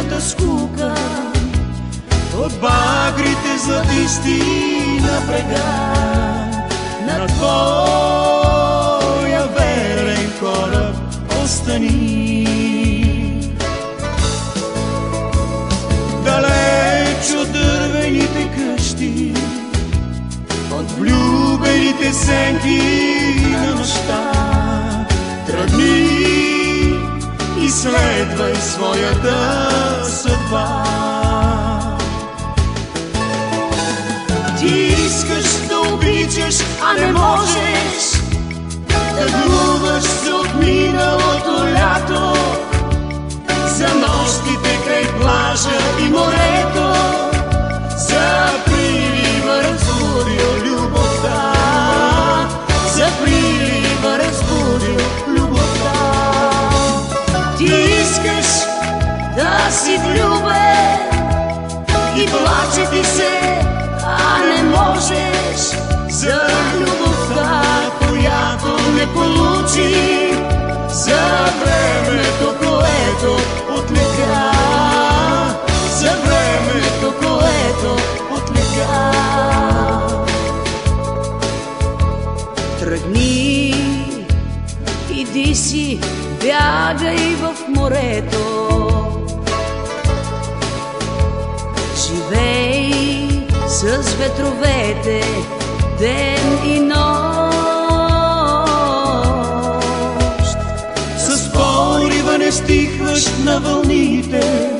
вечната скука, от багрите златисти на брега, на твоя верен кораб остани. Далеч от дървените къщи, от влюбените сенки на нощта, тръгни и следвай своята съдба. Ти искаш да обичаш, а не можеш, да глуваш се от миналото лято, за нощите край плажа и морето, за прилива разбудил любовта, за прилива разбудил любовта. Ти искаш да си влюбен и плаче ти се, а не можеш, за любовта, която не получи, за времето, което отлетя, за времето, което отлетя. Тръгни, иди си, бягай в морето, живей с ветровете ден и нощ. С порива не стихваш на вълните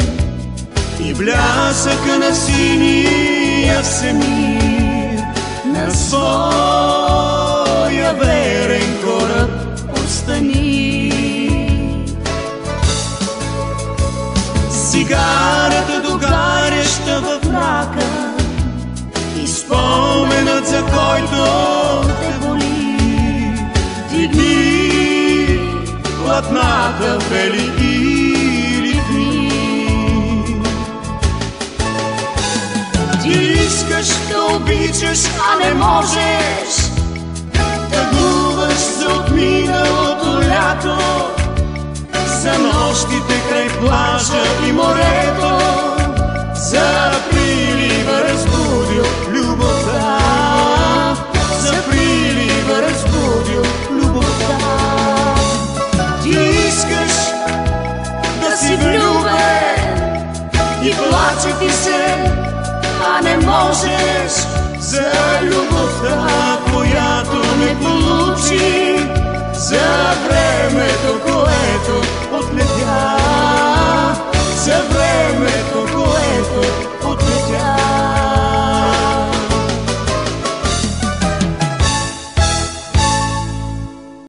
и блясъка на синия всемир, на своя верен кораб остани. Цигарата догаряща в мрака и споменът, за който те боли, дигни платната, бели или дни. Ти искаш да обичаш, а не можеш, да глуваш се от миналото лято, за нощите край плажа и морето, за прилива разбудил любовта, за прилива разбудил любовта. Ти искаш да си влюбен и плаче ти се, а не можеш, за любовта, която не получи, за времето, което отлетя, за времето, което